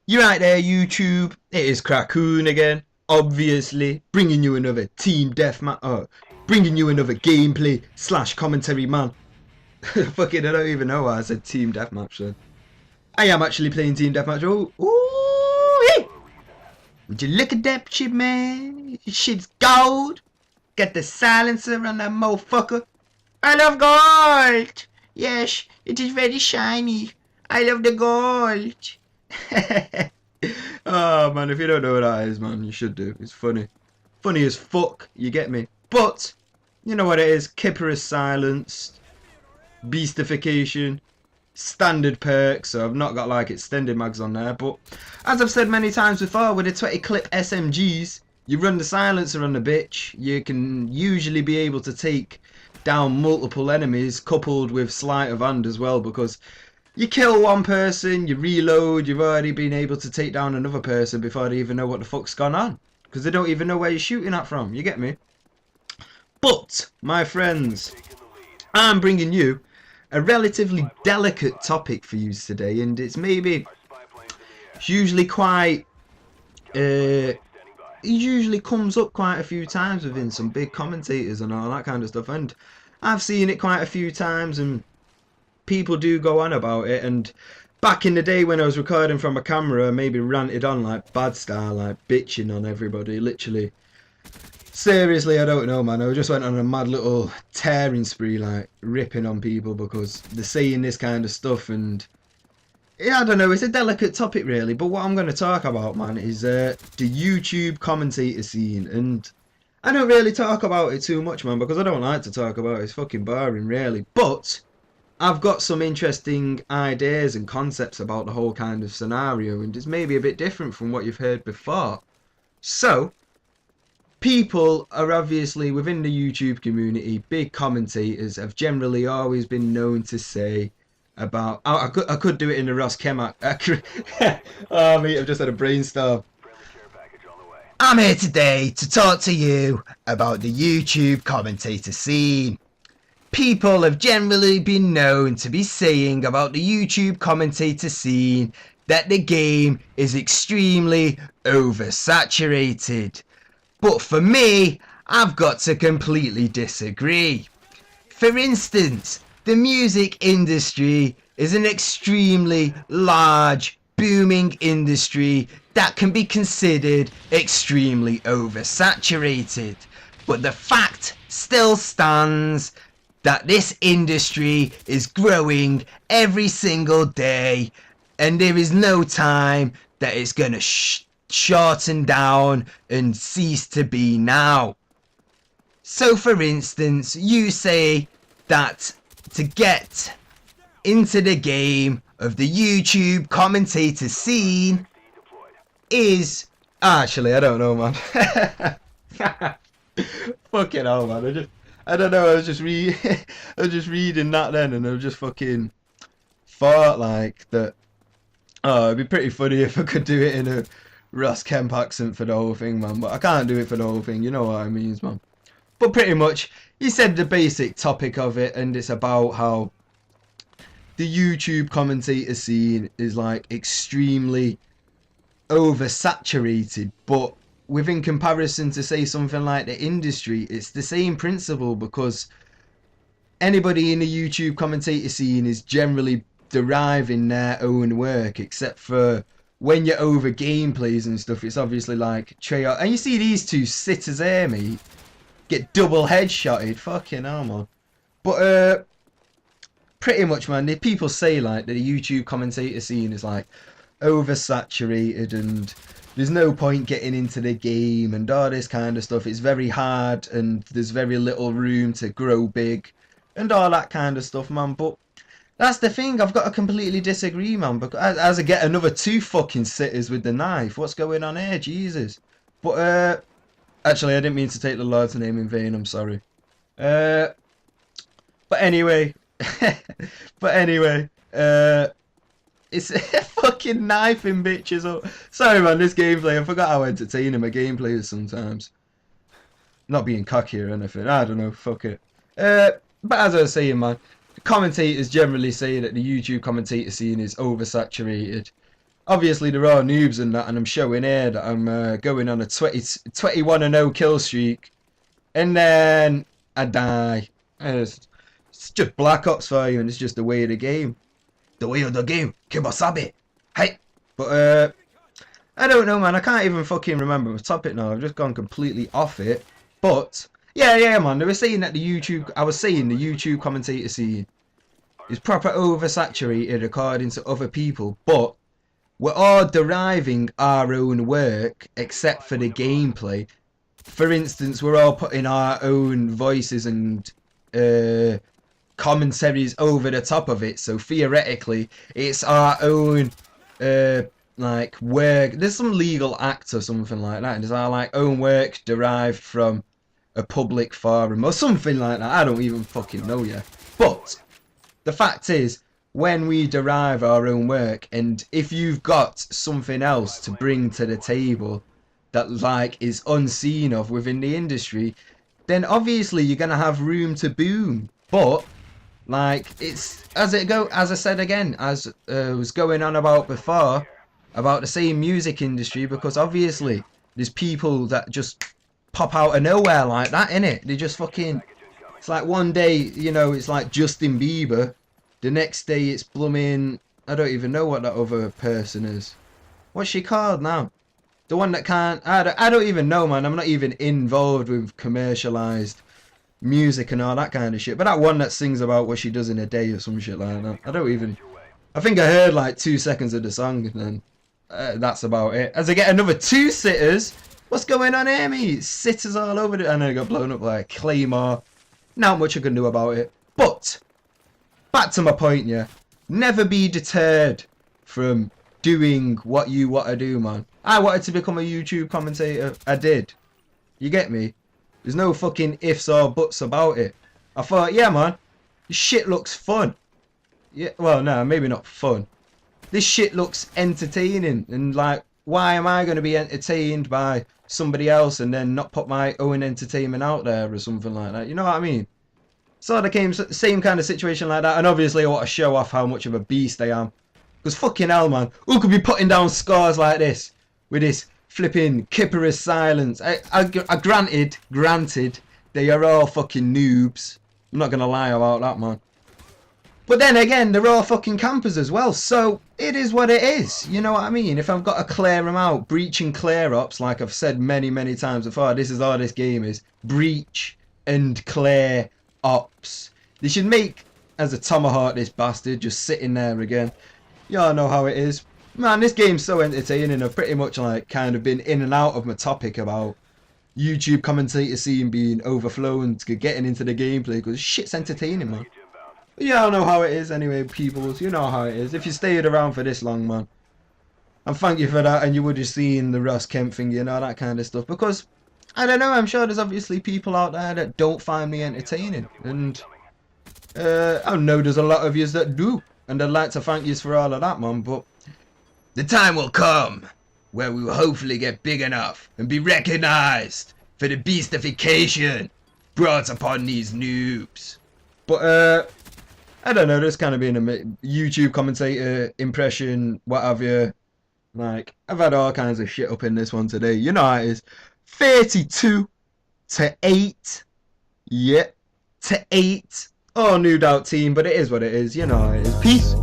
You right there, YouTube? It is Krakoon again, obviously, bringing you another team deathmatch, bringing you another gameplay slash commentary, man. Fucking, I don't even know why I said team deathmatch then. I am actually playing team deathmatch. Oh, ooh, hey! Would you look at that shit, man? Shit's gold. Got the silencer on that motherfucker. I love gold. Yes, it is very shiny. I love the gold. Oh man, if you don't know what that is, man, you should do. It's funny. Funny as fuck, you get me? But, you know what it is, Kiparis silenced, beastification, standard perks, so I've not got like extended mags on there, but as I've said many times before, with the 20 clip SMGs, you run the silencer on the bitch, you can usually be able to take down multiple enemies, coupled with sleight of hand as well, because you kill one person, you reload, you've already been able to take down another person before they even know what the fuck's gone on. Because they don't even know where you're shooting at from, you get me? But, my friends, I'm bringing you a relatively delicate topic for you today, and it's usually quite, it usually comes up quite a few times within some big commentators and all that kind of stuff, and I've seen it quite a few times, and people do go on about it. And back in the day when I was recording from a camera, I maybe ranted on like bad style, like bitching on everybody, literally. Seriously, I don't know, man. I just went on a mad little tearing spree, like ripping on people because they're saying this kind of stuff. And yeah, I don't know, it's a delicate topic really, but what I'm going to talk about, man, is the YouTube commentator scene. And I don't really talk about it too much, man, because I don't like to talk about it. It's fucking boring, really. But I've got some interesting ideas and concepts about the whole kind of scenario, and it's maybe a bit different from what you've heard before. So, people are obviously within the YouTube community, big commentators have generally always been known to say about, I could do it in the Ross Kemp. Oh mate, I've just had a brainstorm. I'm here today to talk to you about the YouTube commentator scene. People have generally been known to be saying about the YouTube commentator scene that the game is extremely oversaturated. But for me, I've got to completely disagree. For instance, the music industry is an extremely large, booming industry that can be considered extremely oversaturated. But the fact still stands that this industry is growing every single day, and there is no time that it's going to shorten down and cease to be now. So for instance, you say that to get into the game of the YouTube commentator scene is... Actually, I don't know, man. Fucking hell, man. I don't know, I was just reading that then, and I just fucking thought like that, oh, it'd be pretty funny if I could do it in a Ross Kemp accent for the whole thing, man, but I can't do it for the whole thing, you know what I mean, man. But pretty much, you said the basic topic of it, and it's about how the YouTube commentator scene is like extremely oversaturated, but within comparison to say something like the industry, it's the same principle, because anybody in the YouTube commentator scene is generally deriving their own work, except for when you're over gameplays and stuff, it's obviously like Treyarch. And you see these two sitters here, mate, get double headshotted, fucking hell, man. But pretty much, man, the people say like that the YouTube commentator scene is like oversaturated and there's no point getting into the game and all this kind of stuff. It's very hard and there's very little room to grow big and all that kind of stuff, man. But that's the thing, I've got to completely disagree, man, because as I get another two fucking sitters with the knife. What's going on here? Jesus. But actually, I didn't mean to take the Lord's name in vain, I'm sorry. But anyway, it's a fucking knifing bitches up. Sorry, man, this gameplay, I forgot how entertaining my gameplay is sometimes. Not being cocky or anything, I don't know, fuck it. But as I was saying, man, commentators generally say that the YouTube commentator scene is oversaturated. obviously there are noobs and that, and I'm showing here that I'm going on a 21-0 kill streak, and then I die. And it's just Black Ops for you, and it's just the way of the game. The way of the game. Kibasabe. Hey. But I don't know, man. I can't even fucking remember the topic now. I've just gone completely off it. But yeah, man. They were saying that I was saying the YouTube commentator scene is proper oversaturated according to other people, but we're all deriving our own work except for the gameplay. For instance, we're all putting our own voices and commentaries over the top of it, so theoretically it's our own like work. There's some legal act or something like that. There's our like own work derived from a public forum or something like that. I don't even fucking know yet. But the fact is, when we derive our own work, and if you've got something else to bring to the table that like is unseen of within the industry, then obviously you're gonna have room to boom. But like, it's as I said again, as was going on about before, about the same music industry, because obviously there's people that just pop out of nowhere like that, innit? They just fucking, it's like one day, you know, it's like Justin Bieber, the next day it's blooming, I don't even know what that other person is. What's she called now? The one that can't, I don't even know, man. I'm not even involved with commercialized music and all that kind of shit. But that one that sings about what she does in a day or some shit like that. I think I heard like 2 seconds of the song, and then that's about it. As I get another 2 sitters, what's going on here, mate? Sitters all over it, and then I got blown up like Claymore. Not much I can do about it. But back to my point, yeah. Never be deterred from doing what you want to do, man. I wanted to become a YouTube commentator. I did. You get me? There's no fucking ifs or buts about it. I thought, yeah, man, this shit looks fun. Yeah, well, no, maybe not fun. This shit looks entertaining, and like, why am I going to be entertained by somebody else and then not put my own entertainment out there or something like that? You know what I mean? Sort of same kind of situation like that, and obviously I want to show off how much of a beast I am. Because fucking hell, man, who could be putting down scores like this with this flipping Kiparis silence? I granted, they are all fucking noobs. I'm not gonna lie about that, man. But then again, they're all fucking campers as well, so it is what it is. You know what I mean? If I've got to clear them out, breach and clear ops, like I've said many, many times before, this is all this game is. Breach and clear ops. They should make as a tomahawk this bastard just sitting there again. Y'all know how it is. Man, this game's so entertaining. I've pretty much like kind of been in and out of my topic about YouTube commentator scene being overflowing to getting into the gameplay, because shit's entertaining, man. But y'all know how it is anyway, peoples. You know how it is. If you stayed around for this long, man, and thank you for that, and you would have seen the Ross Kemp thing, you know, that kind of stuff, because I don't know, I'm sure there's obviously people out there that don't find me entertaining, and I know there's a lot of yous that do, and I'd like to thank yous for all of that, man. But the time will come where we will hopefully get big enough and be recognized for the beastification brought upon these noobs. But I don't know, there's kind of been a YouTube commentator impression, what have you. Like, I've had all kinds of shit up in this one today. You know how it is. 32 to 8. Yeah, to 8. Oh, no doubt team, but it is what it is. You know how it is. Peace.